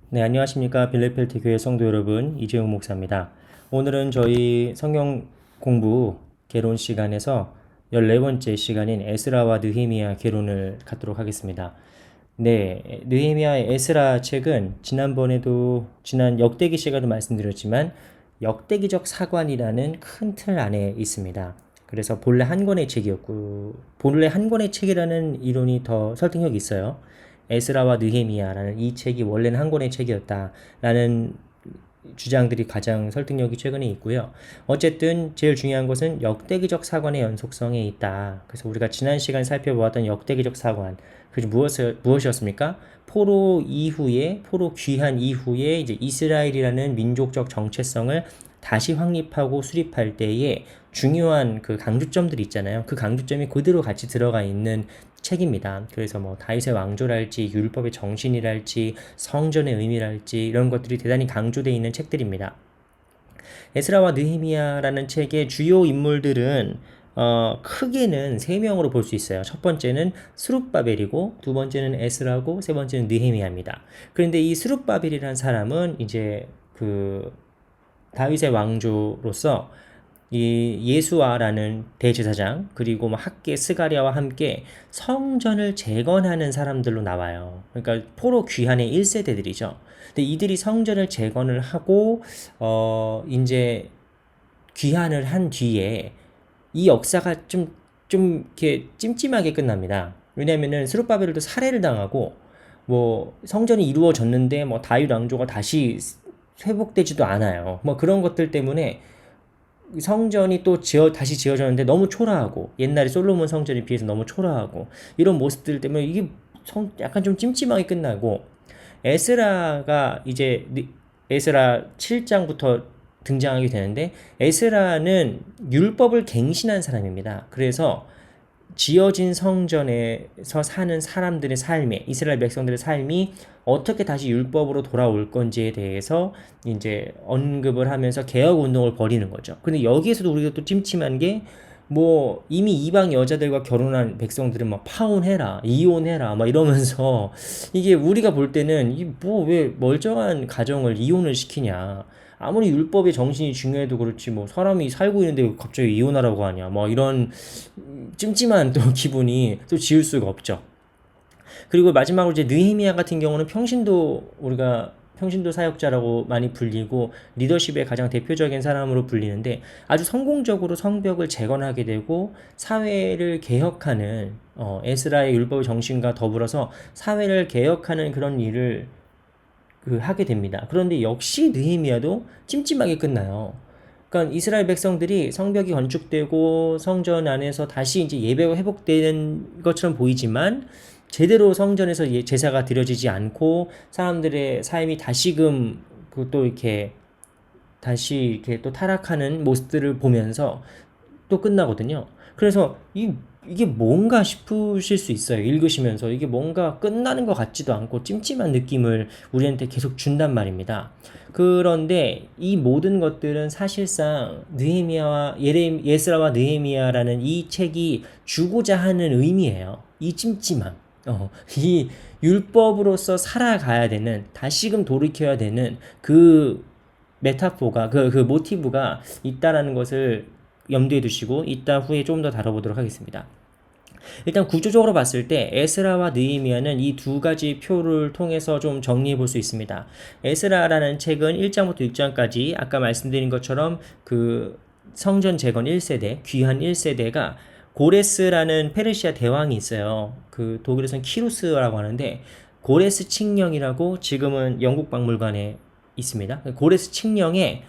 네, 안녕하십니까. 빌레펠트 교회 성도 여러분, 이재용 목사입니다. 오늘은 저희 성경 공부 개론 시간에서 14번째 시간인 에스라와 느헤미야 개론을 갖도록 하겠습니다. 네, 느헤미야의 에스라 책은 지난 역대기 시간에도 말씀드렸지만 역대기적 사관이라는 큰 틀 안에 있습니다. 그래서 본래 한 권의 책이라는 이론이 더 설득력이 있어요. 에스라와 느헤미야라는 이 책이 원래는 한 권의 책이었다라는 주장들이 가장 설득력이 최근에 있고요. 어쨌든 제일 중요한 것은 역대기적 사관의 연속성에 있다. 그래서 우리가 지난 시간 살펴보았던 역대기적 사관, 그게 무엇이었습니까? 포로 귀환 이후에 이제 이스라엘이라는 민족적 정체성을 다시 확립하고 수립할 때에 중요한 그 강조점들이 있잖아요. 그 강조점이 그대로 같이 들어가 있는 책입니다. 그래서 뭐 다윗의 왕조랄지 율법의 정신이랄지 성전의 의미랄지 이런 것들이 대단히 강조되어 있는 책들입니다. 에스라와 느헤미야라는 책의 주요 인물들은 크게는 세 명으로 볼 수 있어요. 첫 번째는 스룹바벨이고, 두 번째는 에스라고, 세 번째는 느헤미야입니다. 그런데 이 스룹바벨이라는 사람은 이제 그 다윗의 왕조로서 이 예수아라는 대제사장 그리고 뭐 학계 스가랴와 함께 성전을 재건하는 사람들로 나와요. 그러니까 포로 귀환의 1세대들이죠. 근데 이들이 성전을 재건을 하고 이제 귀환을 한 뒤에 이 역사가 좀 이렇게 찜찜하게 끝납니다. 왜냐면은 스룹바벨도 살해를 당하고 뭐 성전이 이루어졌는데 뭐 다윗 왕조가 다시 회복되지도 않아요. 뭐 그런 것들 때문에 성전이 또 다시 지어졌는데 너무 초라하고 옛날에 솔로몬 성전에 비해서 너무 초라하고 이런 모습들 때문에 이게 약간 좀 찜찜하게 끝나고 에스라가 이제 에스라 7장부터 등장하게 되는데 에스라는 율법을 갱신한 사람입니다. 그래서 지어진 성전에서 사는 사람들의 삶에 이스라엘 백성들의 삶이 어떻게 다시 율법으로 돌아올 건지에 대해서 이제 언급을 하면서 개혁 운동을 벌이는 거죠. 근데 여기에서도 우리가 또 찜찜한 게 뭐 이미 이방 여자들과 결혼한 백성들은 막 파혼해라, 이혼해라, 막 이러면서 이게 우리가 볼 때는 이 뭐 왜 멀쩡한 가정을 이혼을 시키냐. 아무리 율법의 정신이 중요해도 그렇지 뭐 사람이 살고 있는데 갑자기 이혼하라고 하냐. 뭐 이런 찜찜한 또 기분이 또 지울 수가 없죠. 그리고 마지막으로 이제 느헤미야 같은 경우는 우리가 평신도 사역자라고 많이 불리고 리더십의 가장 대표적인 사람으로 불리는데 아주 성공적으로 성벽을 재건하게 되고 사회를 개혁하는 에스라의 율법의 정신과 더불어서 사회를 개혁하는 그런 일을 하게 됩니다. 그런데 역시 느헤미야도 찜찜하게 끝나요. 그러니까 이스라엘 백성들이 성벽이 건축되고 성전 안에서 다시 이제 예배가 회복되는 것처럼 보이지만 제대로 성전에서 제사가 드려지지 않고 사람들의 삶이 다시금 또 이렇게 다시 이렇게 또 타락하는 모습들을 보면서 또 끝나거든요. 그래서 이게 뭔가 싶으실 수 있어요. 읽으시면서 이게 뭔가 끝나는 것 같지도 않고 찜찜한 느낌을 우리한테 계속 준단 말입니다. 그런데 이 모든 것들은 사실상 예스라와 느헤미야라는 이 책이 주고자 하는 의미예요. 이 찜찜함. 이 율법으로서 살아가야 되는, 다시금 돌이켜야 되는 그 메타포가, 그 모티브가 있다라는 것을 염두에 두시고 이따 후에 조금 더 다뤄보도록 하겠습니다. 일단 구조적으로 봤을 때 에스라와 느헤미야는 이 두 가지 표를 통해서 좀 정리해 볼 수 있습니다. 에스라라는 책은 1장부터 6장까지 아까 말씀드린 것처럼 그 성전 재건 1세대, 귀한 1세대가 고레스라는 페르시아 대왕이 있어요. 그 독일에서는 키루스라고 하는데 고레스 칙령이라고 지금은 영국 박물관에 있습니다. 고레스 칙령에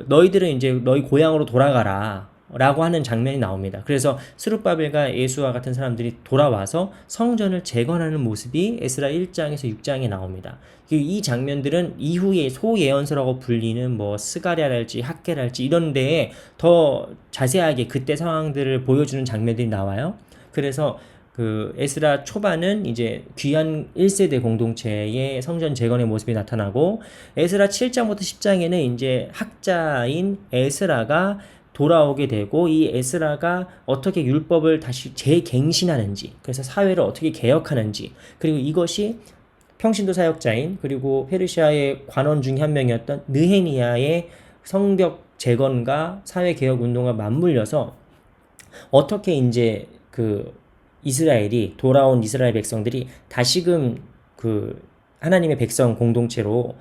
너희들은 이제 너희 고향으로 돌아가라 라고 하는 장면이 나옵니다. 그래서 스룹바벨과 예수와 같은 사람들이 돌아와서 성전을 재건하는 모습이 에스라 1장에서 6장에 나옵니다. 이 장면들은 이후에 소예언서라고 불리는 뭐 스가랴랄지 학계랄지 이런 데에 더 자세하게 그때 상황들을 보여주는 장면들이 나와요. 그래서 에스라 초반은 이제 귀한 1세대 공동체의 성전 재건의 모습이 나타나고 에스라 7장부터 10장에는 이제 학자인 에스라가 돌아오게 되고 이 에스라가 어떻게 율법을 다시 재갱신하는지, 그래서 사회를 어떻게 개혁하는지, 그리고 이것이 평신도 사역자인 그리고 페르시아의 관원 중 한 명이었던 느헤미야의 성벽 재건과 사회 개혁 운동과 맞물려서 어떻게 이제 그 이스라엘이 돌아온 이스라엘 백성들이 다시금 그 하나님의 백성 공동체로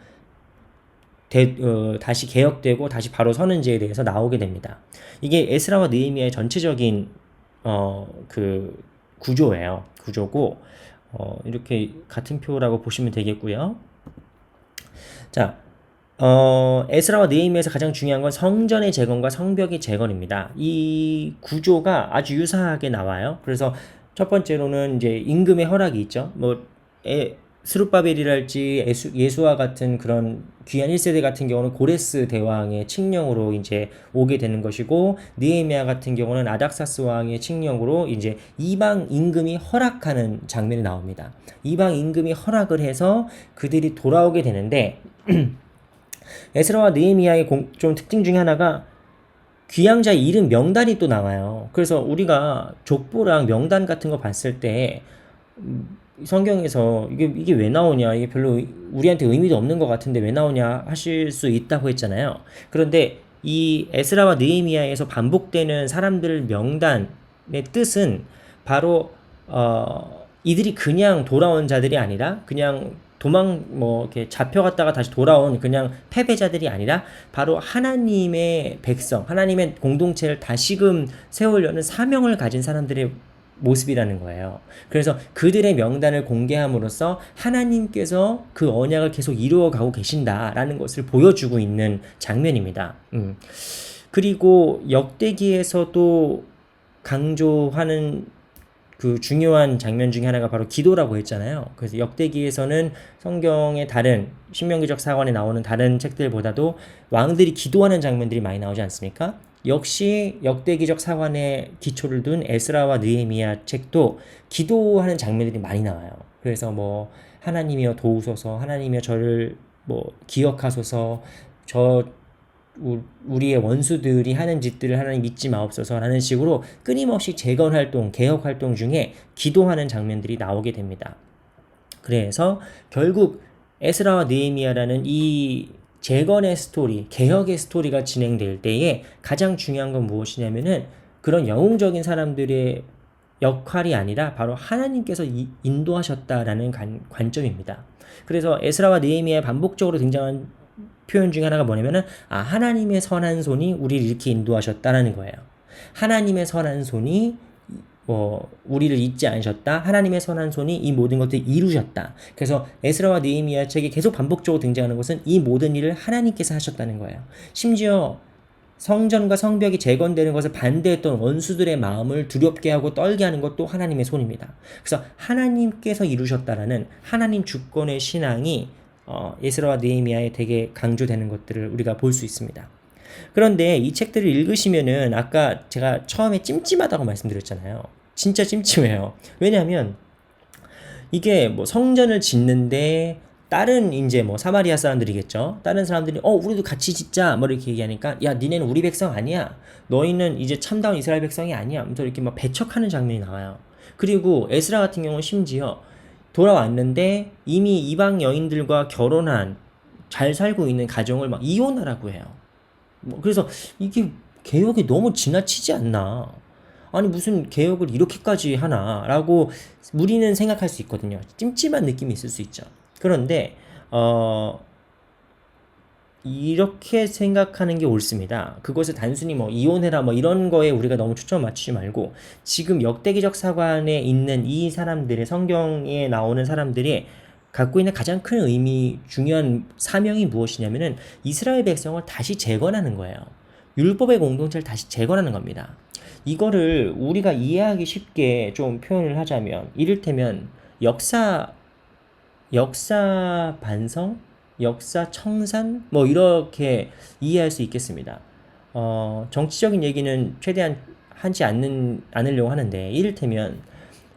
다시 개혁되고 다시 바로 서는지에 대해서 나오게 됩니다. 이게 에스라와 느헤미야의 전체적인 그 구조고 이렇게 같은 표라고 보시면 되겠고요. 자, 에스라와 느헤미야에서 가장 중요한 건 성전의 재건과 성벽의 재건입니다. 이 구조가 아주 유사하게 나와요. 그래서 첫 번째로는 이제 임금의 허락이 있죠. 스룹바벨이랄지 예수와 같은 그런 귀한 1세대 같은 경우는 고레스 대왕의 칙령으로 이제 오게 되는 것이고, 느헤미야 같은 경우는 아닥사스 왕의 칙령으로 이제 이방 임금이 허락하는 장면이 나옵니다. 이방 임금이 허락을 해서 그들이 돌아오게 되는데 에스라와 느헤미야의 좀 특징 중에 하나가 귀양자 이름 명단이 또 나와요. 그래서 우리가 족보랑 명단 같은 거 봤을 때 성경에서 이게 왜 나오냐, 이게 별로 우리한테 의미도 없는 것 같은데 왜 나오냐 하실 수 있다고 했잖아요. 그런데 이 에스라와 느헤미야에서 반복되는 사람들 명단의 뜻은 바로 이들이 그냥 돌아온 자들이 아니라 그냥 이렇게 잡혀갔다가 다시 돌아온 그냥 패배자들이 아니라 바로 하나님의 백성, 하나님의 공동체를 다시금 세우려는 사명을 가진 사람들의 모습이라는 거예요. 그래서 그들의 명단을 공개함으로써 하나님께서 그 언약을 계속 이루어가고 계신다라는 것을 보여주고 있는 장면입니다. 그리고 역대기에서도 강조하는 그 중요한 장면 중에 하나가 바로 기도라고 했잖아요. 그래서 역대기에서는 성경의 다른 신명기적 사관에 나오는 다른 책들보다도 왕들이 기도하는 장면들이 많이 나오지 않습니까? 역시 역대기적 사관에 기초를 둔 에스라와 느헤미야 책도 기도하는 장면들이 많이 나와요. 그래서 뭐 하나님이여 도우소서, 하나님이여 저를 뭐 기억하소서, 우리의 원수들이 하는 짓들을 하나님 믿지 마옵소서라는 식으로 끊임없이 재건 활동, 개혁 활동 중에 기도하는 장면들이 나오게 됩니다. 그래서 결국 에스라와 느헤미야라는 이 재건의 스토리, 개혁의 스토리가 진행될 때에 가장 중요한 건 무엇이냐면은 그런 영웅적인 사람들의 역할이 아니라 바로 하나님께서 인도하셨다라는 관점입니다. 그래서 에스라와 느헤미야에 반복적으로 등장한 표현 중에 하나가 뭐냐면은 하나님의 선한 손이 우리를 이렇게 인도하셨다라는 거예요. 하나님의 선한 손이 우리를 잊지 않으셨다. 하나님의 선한 손이 이 모든 것들을 이루셨다. 그래서 에스라와 느헤미야 책에 계속 반복적으로 등장하는 것은 이 모든 일을 하나님께서 하셨다는 거예요. 심지어 성전과 성벽이 재건되는 것을 반대했던 원수들의 마음을 두렵게 하고 떨게 하는 것도 하나님의 손입니다. 그래서 하나님께서 이루셨다라는 하나님 주권의 신앙이 에스라와 느헤미야에 되게 강조되는 것들을 우리가 볼 수 있습니다. 그런데 이 책들을 읽으시면은 아까 제가 처음에 찜찜하다고 말씀드렸잖아요. 진짜 찜찜해요. 왜냐하면 이게 뭐 성전을 짓는데 다른 이제 뭐 사마리아 사람들이겠죠. 다른 사람들이 우리도 같이 짓자 뭐 이렇게 얘기하니까 야 니네는 우리 백성 아니야. 너희는 이제 참다운 이스라엘 백성이 아니야. 하면서 이렇게 막 배척하는 장면이 나와요. 그리고 에스라 같은 경우는 심지어 돌아왔는데 이미 이방 여인들과 결혼한 잘 살고 있는 가정을 막 이혼하라고 해요. 그래서 이게 개혁이 너무 지나치지 않나. 아니 무슨 개혁을 이렇게까지 하나라고 우리는 생각할 수 있거든요. 찜찜한 느낌이 있을 수 있죠. 그런데 이렇게 생각하는 게 옳습니다. 그것을 단순히 뭐 이혼해라 뭐 이런 거에 우리가 너무 초점을 맞추지 말고 지금 역대기적 사관에 있는 이 사람들의, 성경에 나오는 사람들이 갖고 있는 가장 큰 의미, 중요한 사명이 무엇이냐면은 이스라엘 백성을 다시 재건하는 거예요. 율법의 공동체를 다시 재건하는 겁니다. 이거를 우리가 이해하기 쉽게 좀 표현을 하자면 이를테면 역사 반성? 역사 청산? 뭐 이렇게 이해할 수 있겠습니다. 정치적인 얘기는 최대한 하지 않으려고 하는데 이를테면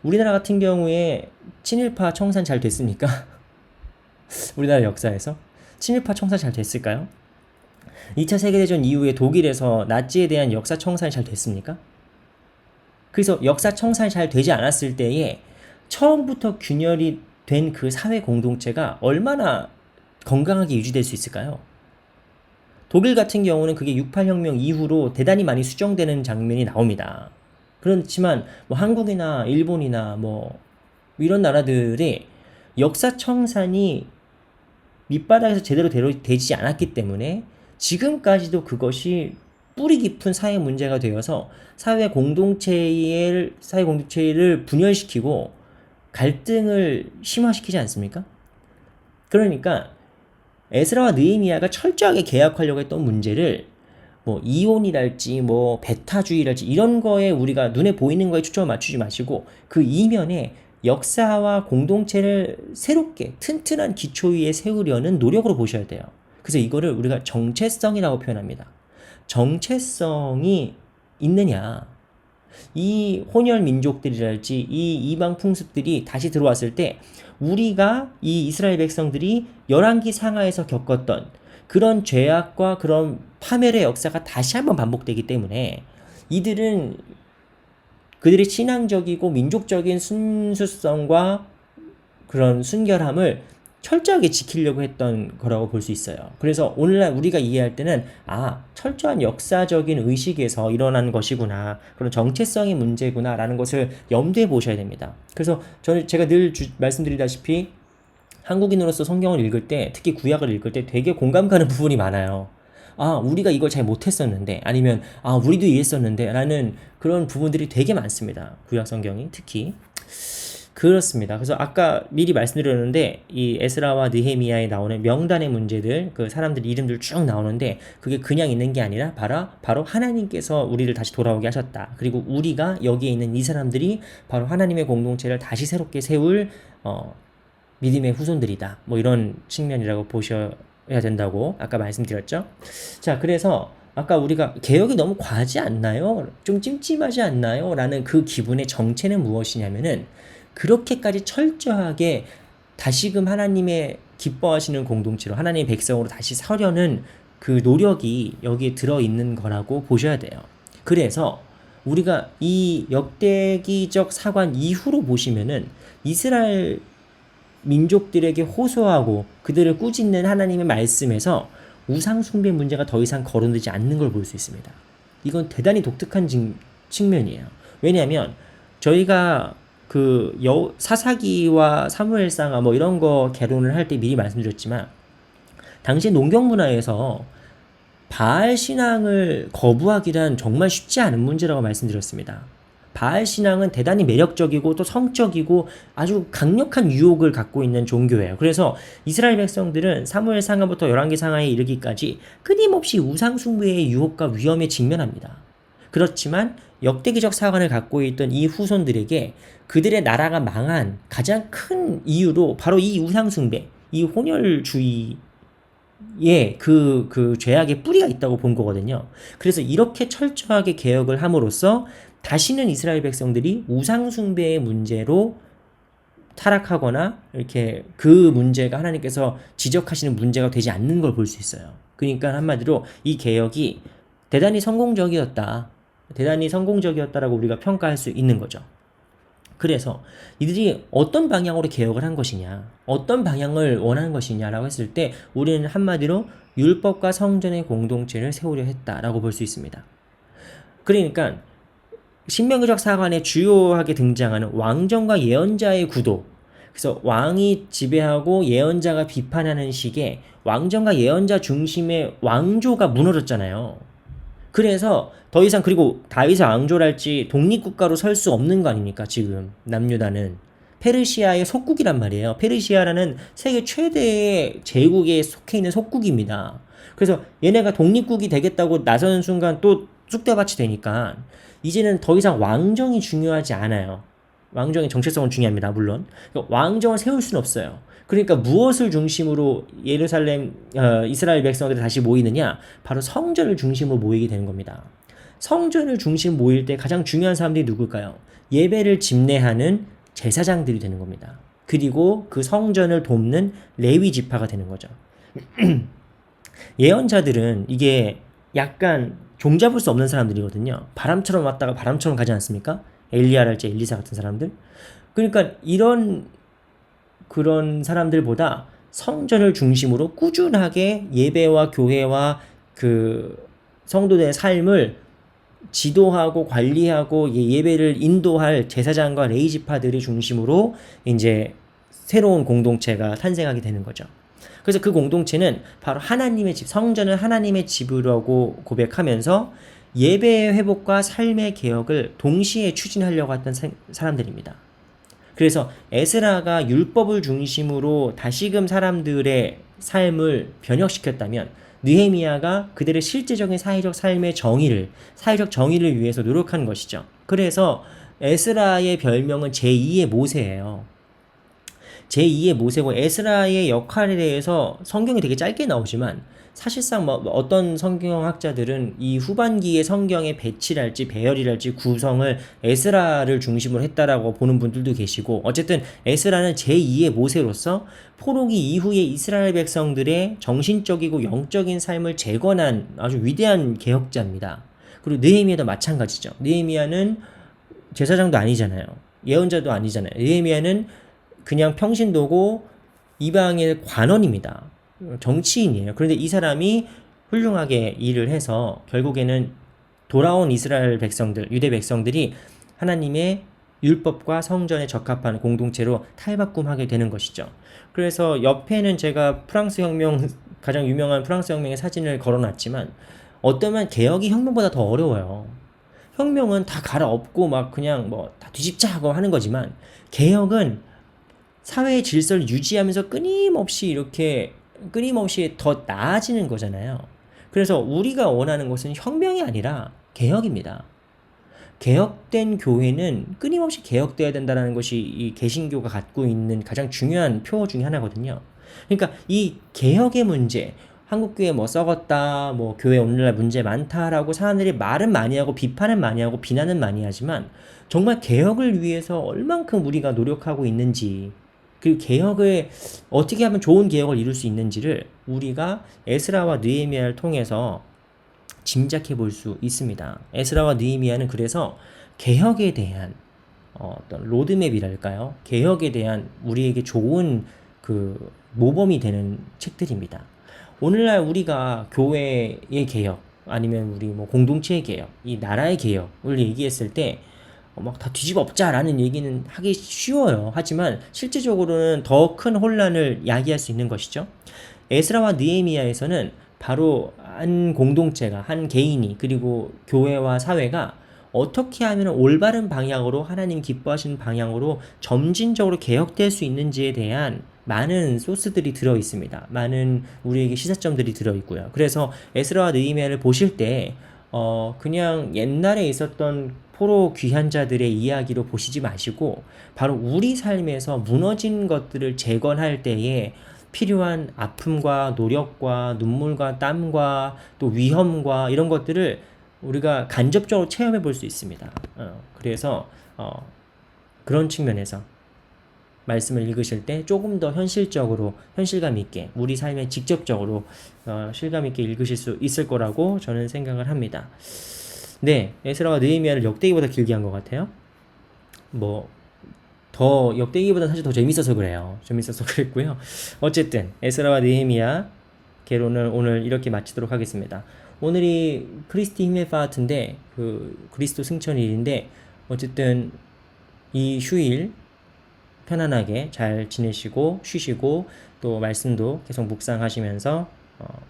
우리나라 같은 경우에 친일파 청산 잘 됐습니까? 우리나라 역사에서 친일파 청산 잘 됐을까요? 2차 세계대전 이후에 독일에서 나치에 대한 역사 청산이 잘 됐습니까? 그래서 역사 청산이 잘 되지 않았을 때에 처음부터 균열이 된 그 사회 공동체가 얼마나 건강하게 유지될 수 있을까요? 독일 같은 경우는 그게 68혁명 이후로 대단히 많이 수정되는 장면이 나옵니다. 그렇지만 뭐 한국이나 일본이나 뭐 이런 나라들의 역사 청산이 밑바닥에서 제대로 되지 않았기 때문에 지금까지도 그것이 뿌리 깊은 사회 문제가 되어서 사회 공동체를 분열시키고 갈등을 심화시키지 않습니까? 그러니까 에스라와 느헤미야가 철저하게 개혁하려고 했던 문제를 뭐 이혼이랄지 뭐 배타주의랄지 이런 거에 우리가 눈에 보이는 거에 초점을 맞추지 마시고 그 이면에 역사와 공동체를 새롭게 튼튼한 기초 위에 세우려는 노력으로 보셔야 돼요. 그래서 이거를 우리가 정체성이라고 표현합니다. 정체성이 있느냐? 이 혼혈 민족들이랄지 이 이방 풍습들이 다시 들어왔을 때 우리가 이 이스라엘 백성들이 열왕기 상하에서 겪었던 그런 죄악과 그런 파멸의 역사가 다시 한번 반복되기 때문에 이들은 그들의 신앙적이고 민족적인 순수성과 그런 순결함을 철저하게 지키려고 했던 거라고 볼 수 있어요. 그래서 오늘날 우리가 이해할 때는 철저한 역사적인 의식에서 일어난 것이구나. 그런 정체성의 문제구나 라는 것을 염두에 보셔야 됩니다. 그래서 제가 늘 말씀드리다시피 한국인으로서 성경을 읽을 때, 특히 구약을 읽을 때 되게 공감 가는 부분이 많아요. 우리가 이걸 잘 못했었는데, 아니면 우리도 이랬었는데 라는 그런 부분들이 되게 많습니다. 구약 성경이 특히. 그렇습니다. 그래서 아까 미리 말씀드렸는데 이 에스라와 느헤미야에 나오는 명단의 문제들, 그 사람들 이름들 쭉 나오는데 그게 그냥 있는 게 아니라 바로 하나님께서 우리를 다시 돌아오게 하셨다. 그리고 우리가 여기에 있는 이 사람들이 바로 하나님의 공동체를 다시 새롭게 세울 믿음의 후손들이다. 뭐 이런 측면이라고 보셔야 된다고 아까 말씀드렸죠. 자, 그래서 아까 우리가 개혁이 너무 과하지 않나요? 좀 찜찜하지 않나요? 라는 그 기분의 정체는 무엇이냐면은 그렇게까지 철저하게 다시금 하나님의 기뻐하시는 공동체로 하나님의 백성으로 다시 서려는 그 노력이 여기에 들어있는 거라고 보셔야 돼요. 그래서 우리가 이 역대기적 사관 이후로 보시면은 이스라엘 민족들에게 호소하고 그들을 꾸짖는 하나님의 말씀에서 우상숭배 문제가 더 이상 거론되지 않는 걸 볼 수 있습니다. 이건 대단히 독특한 측면이에요. 왜냐하면 저희가 그 사사기와 사무엘상하 뭐 이런 거 개론을 할 때 미리 말씀드렸지만 당시 농경 문화에서 바알 신앙을 거부하기란 정말 쉽지 않은 문제라고 말씀드렸습니다. 바알 신앙은 대단히 매력적이고 또 성적이고 아주 강력한 유혹을 갖고 있는 종교예요. 그래서 이스라엘 백성들은 사무엘 상하부터 열왕기 상하에 이르기까지 끊임없이 우상 숭배의 유혹과 위험에 직면합니다. 그렇지만 역대기적 사관을 갖고 있던 이 후손들에게 그들의 나라가 망한 가장 큰 이유로 바로 이 우상 숭배, 이 혼혈주의의 그 죄악의 뿌리가 있다고 본 거거든요. 그래서 이렇게 철저하게 개혁을 함으로써 다시는 이스라엘 백성들이 우상숭배의 문제로 타락하거나 이렇게 그 문제가 하나님께서 지적하시는 문제가 되지 않는 걸 볼 수 있어요. 그러니까 한마디로 이 개혁이 대단히 성공적이었다라고 우리가 평가할 수 있는 거죠. 그래서 이들이 어떤 방향으로 개혁을 한 것이냐, 어떤 방향을 원하는 것이냐라고 했을 때 우리는 한마디로 율법과 성전의 공동체를 세우려 했다라고 볼 수 있습니다. 그러니까 신명기적 사관에 주요하게 등장하는 왕정과 예언자의 구도, 그래서 왕이 지배하고 예언자가 비판하는 식의 왕정과 예언자 중심의 왕조가 무너졌잖아요. 그래서 더 이상 그리고 다윗의 왕조랄지 독립국가로 설 수 없는 거 아닙니까? 지금 남유다는 페르시아의 속국이란 말이에요. 페르시아라는 세계 최대의 제국에 속해 있는 속국입니다. 그래서 얘네가 독립국이 되겠다고 나서는 순간 또 쑥대밭이 되니까 이제는 더 이상 왕정이 중요하지 않아요. 왕정의 정체성은 중요합니다. 물론 왕정을 세울 수는 없어요. 그러니까 무엇을 중심으로 이스라엘 백성들이 다시 모이느냐? 바로 성전을 중심으로 모이게 되는 겁니다. 성전을 중심 모일 때 가장 중요한 사람들이 누굴까요? 예배를 집례하는 제사장들이 되는 겁니다. 그리고 그 성전을 돕는 레위 지파가 되는 거죠. 예언자들은 이게 약간 종잡을 수 없는 사람들이거든요. 바람처럼 왔다가 바람처럼 가지 않습니까? 엘리야랄지 엘리사 같은 사람들. 그러니까 이런 그런 사람들보다 성전을 중심으로 꾸준하게 예배와 교회와 그 성도들의 삶을 지도하고 관리하고 예배를 인도할 제사장과 레이지파들이 중심으로 이제 새로운 공동체가 탄생하게 되는 거죠. 그래서 그 공동체는 바로 하나님의 집, 성전을 하나님의 집이라고 고백하면서 예배의 회복과 삶의 개혁을 동시에 추진하려고 했던 사람들입니다. 그래서 에스라가 율법을 중심으로 다시금 사람들의 삶을 변혁시켰다면 느헤미야가 그들의 실제적인 사회적 정의를 위해서 노력한 것이죠. 그래서 에스라의 별명은 제2의 모세예요. 제2의 모세고 에스라의 역할에 대해서 성경이 되게 짧게 나오지만 사실상 뭐 어떤 성경학자들은 이 후반기의 성경의 배치랄지 배열이랄지 구성을 에스라를 중심으로 했다라고 보는 분들도 계시고 어쨌든 에스라는 제2의 모세로서 포로기 이후에 이스라엘 백성들의 정신적이고 영적인 삶을 재건한 아주 위대한 개혁자입니다. 그리고 느헤미야도 마찬가지죠. 느헤미야는 제사장도 아니잖아요. 예언자도 아니잖아요. 느헤미야는 그냥 평신도고 이방의 관원입니다. 정치인이에요. 그런데 이 사람이 훌륭하게 일을 해서 결국에는 돌아온 이스라엘 백성들, 유대 백성들이 하나님의 율법과 성전에 적합한 공동체로 탈바꿈하게 되는 것이죠. 그래서 옆에는 제가 프랑스 혁명, 가장 유명한 프랑스 혁명의 사진을 걸어놨지만 어쩌면 개혁이 혁명보다 더 어려워요. 혁명은 다 갈아엎고 막 그냥 뭐 다 뒤집자 하고 하는 거지만 개혁은 사회의 질서를 유지하면서 끊임없이 더 나아지는 거잖아요. 그래서 우리가 원하는 것은 혁명이 아니라 개혁입니다. 개혁된 교회는 끊임없이 개혁돼야 된다는 것이 이 개신교가 갖고 있는 가장 중요한 표 중에 하나거든요. 그러니까 이 개혁의 문제, 한국교회 뭐 썩었다, 뭐 교회 오늘날 문제 많다라고 사람들이 말은 많이 하고 비판은 많이 하고 비난은 많이 하지만 정말 개혁을 위해서 얼만큼 우리가 노력하고 있는지 그 개혁을 어떻게 하면 좋은 개혁을 이룰 수 있는지를 우리가 에스라와 느헤미야를 통해서 짐작해 볼 수 있습니다. 에스라와 느헤미야는 그래서 개혁에 대한 어떤 로드맵이랄까요? 개혁에 대한 우리에게 좋은 그 모범이 되는 책들입니다. 오늘날 우리가 교회의 개혁 아니면 우리 뭐 공동체의 개혁, 이 나라의 개혁을 얘기했을 때 막 다 뒤집어 엎자라는 얘기는 하기 쉬워요. 하지만 실제적으로는 더 큰 혼란을 야기할 수 있는 것이죠. 에스라와 느헤미야에서는 바로 한 공동체가, 한 개인이, 그리고 교회와 사회가 어떻게 하면 올바른 방향으로 하나님 기뻐하시는 방향으로 점진적으로 개혁될 수 있는지에 대한 많은 소스들이 들어 있습니다. 많은 우리에게 시사점들이 들어 있고요. 그래서 에스라와 느헤미야를 보실 때 그냥 옛날에 있었던 포로 귀환자들의 이야기로 보시지 마시고 바로 우리 삶에서 무너진 것들을 재건할 때에 필요한 아픔과 노력과 눈물과 땀과 또 위험과 이런 것들을 우리가 간접적으로 체험해 볼 수 있습니다. 그래서 그런 측면에서 말씀을 읽으실 때 조금 더 현실적으로 현실감 있게 우리 삶에 직접적으로 실감 있게 읽으실 수 있을 거라고 저는 생각을 합니다. 네, 에스라와 느헤미야를 역대기보다 길게 한 것 같아요. 뭐 더 역대기보다 사실 더 재밌어서 그래요. 재밌어서 그랬고요. 어쨌든 에스라와 느헤미야 개론을 오늘 이렇게 마치도록 하겠습니다. 오늘이 크리스티 힘의 파트인데 그 그리스도 승천일인데 어쨌든 이 휴일 편안하게 잘 지내시고 쉬시고 또 말씀도 계속 묵상하시면서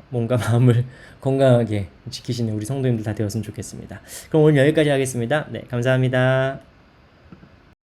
몸과 마음을 건강하게 지키시는 우리 성도님들 다 되었으면 좋겠습니다. 그럼 오늘 여기까지 하겠습니다. 네, 감사합니다.